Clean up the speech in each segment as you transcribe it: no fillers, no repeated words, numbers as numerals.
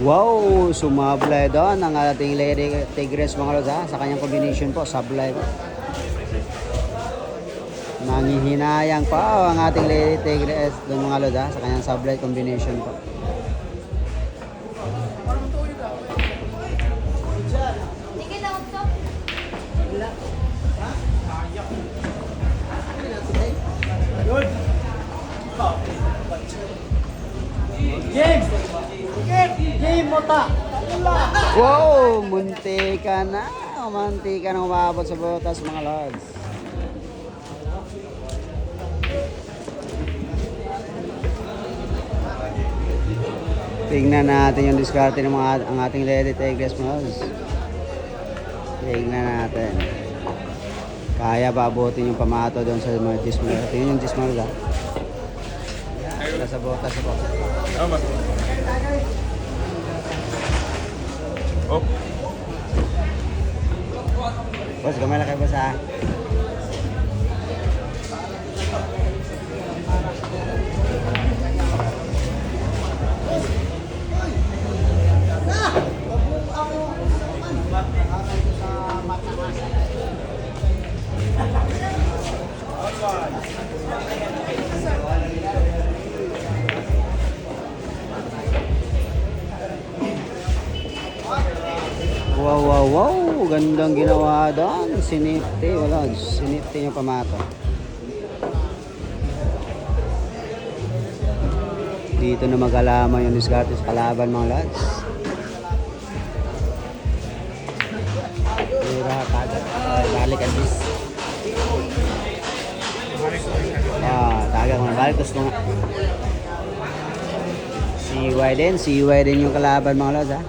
Wow, sumablay doon ang ating Lady Tigress mga lods ha, sa kanyang combination po, sablay po. Nanghihinayang pa ang ating Lady Tigress doon mga lods ha, sa kanyang sablay combination po. Game mota. Wow, munti ka na. Munti ka na umabot sa butas mga lods. Tingnan natin yung diskarte ng ang ating Lady Tigress mga lods. Tingnan natin. Kaya ba abutin yung pamato doon sa mga dismal? Tingnan yung dismal ha. Nasa butas po. Oh. Boss, gamay lang kayo boss ha. Wow, wow, wow. Gandang ginawa doon. Sinipti. Wala. Sinipti yung pamato. Dito na mag-alaman yung diskarte sa kalaban mga lads. Tira, tagat. Balik at least. Tagat mga balik. Tapos mga CY din yung kalaban mga lads ha.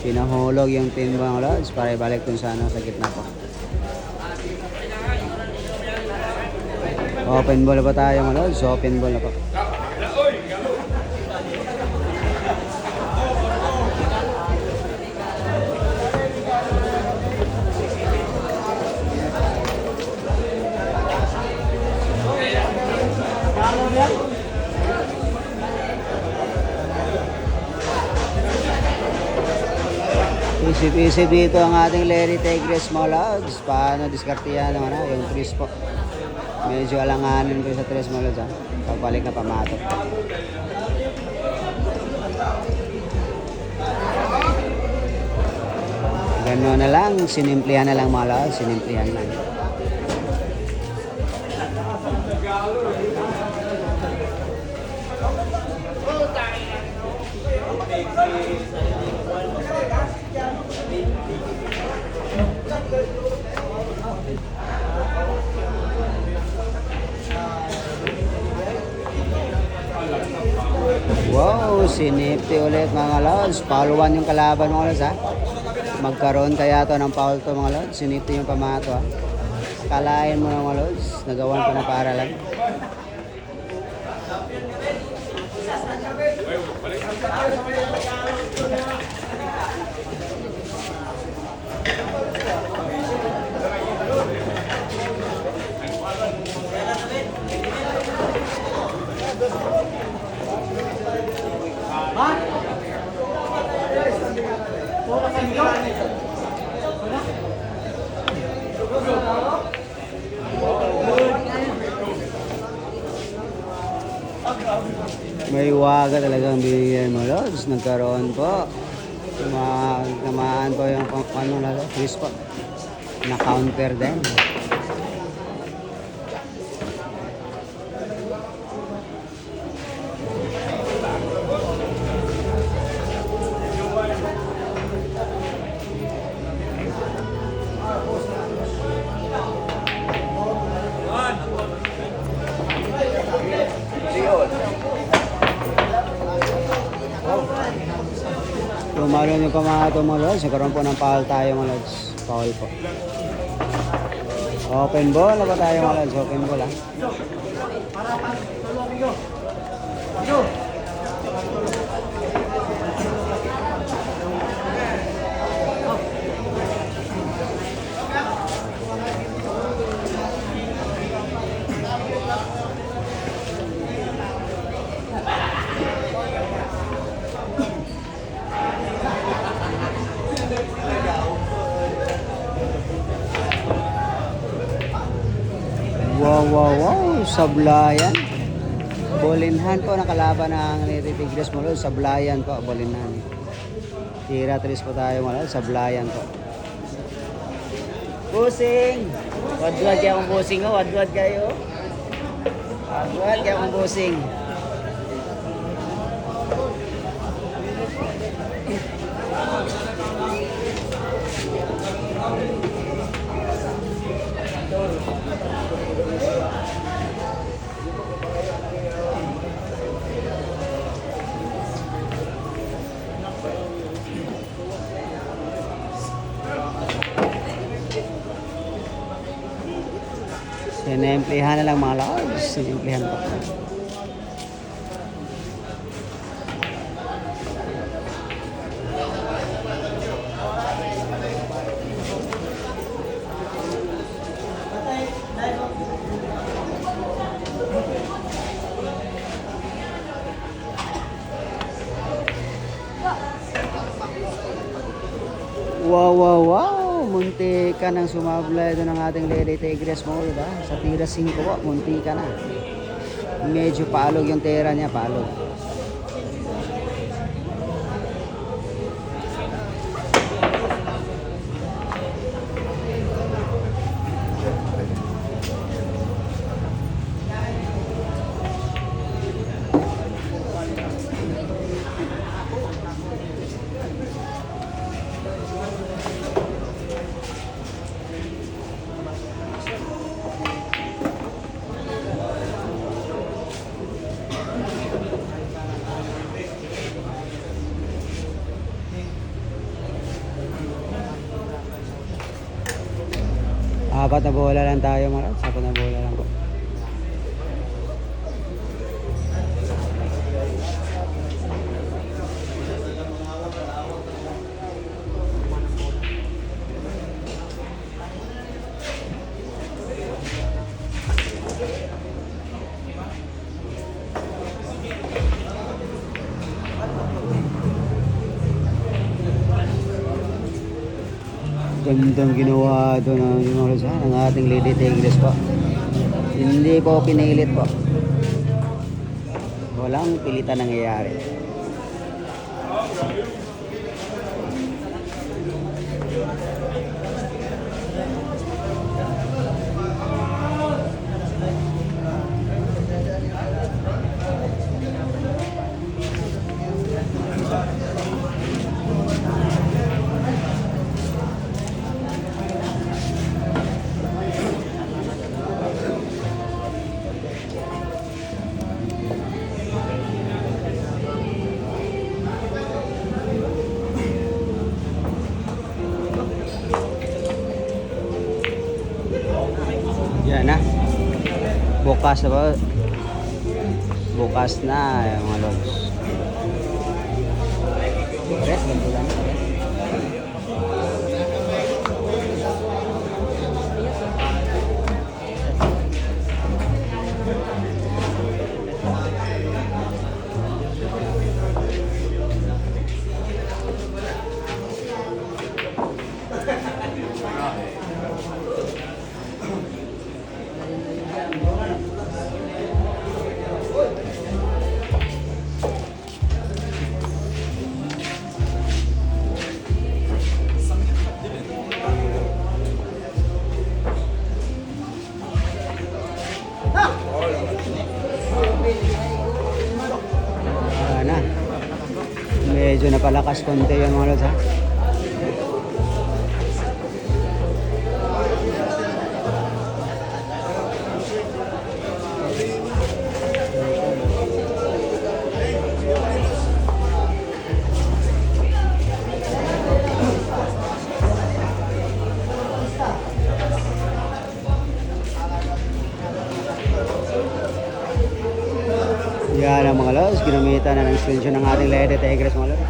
Pinahulog yung team mga lods para ibalik dun sa gitna po. Open ball pa tayo mga lods. Open ball na po. Isip-isip dito ang ating Lady Tigress mga lods. Paano diskartihan ng yung tris po. Medyo alanganin ko sa tris mga lods ha. Pagbalik na pamato. Gano'n na lang. Sinimplihan na lang mga lods. Sinimplihan lang. Wow, sinipti ulit mga lods. Pauluan yung kalaban mga lods ha. Magkaroon kaya to ng foul to mga lods. Sinipti yung pamato ha. Kalain mo na mga lods. Nagawan pa na para lang. May waga talagang binigyan mo lods. Nagkaroon po. Tamaan po yung ano na twist po. Na counter din. Tumalo nyo pa mga lods. Nagkaroon po ng foul tayo mga lods. Foul po. Open ball na ba tayo mga lods? Open ball ha. Wow. Sablayan. Bolinhan po ng kalaban ng Lady Tigres mga lods. Sablayan po, bolinhan. Tira 3 po tayo mga lods. Sablayan po. Busing! Wadwad kaya akong busing o. Wadwad kayo. Wadwad kaya akong busing. Sinemplihan na lang mga lods. Sinemplihan po. Wow. Munti ka nang sumabla ito ng ating Lady Tigres mo. Diba? Sa tira 5 po, munti ka na. Medyo palog yung tira niya, palog. Apat na bola lang tayo mga lods. Apat na bola lang po. Gandang ginawa doon ng mga lods, ng ating Lady Tigres po. Hindi po pinilit po. Walang pilitan nangyayari. Yan na. Bukas na ba? Bukas na yung mga lods. Pares, ganito lang. Na. Medyo napalakas konti yung mga lods ha. Yan ang mga lods, ginamitan na ng extension ng ating Lady Tigres mga lods.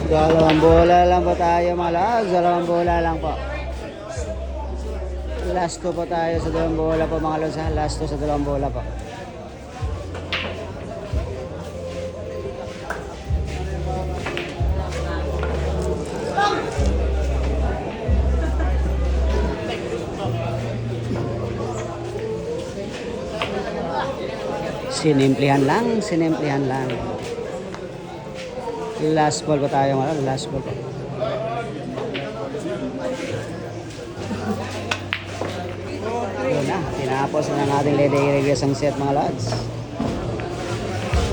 Dalawang bola lang po tayo mga lods, dalawang bola lang po. Last 2 po tayo sa dalawang bola po mga lods ha, last 2 sa dalawang bola po. Sinimplihan lang, sinimplihan lang. Last ball pa tayo ngayon, last ball pa. Yun na, tinapos na ng ating Lady Regress ang set mga lads.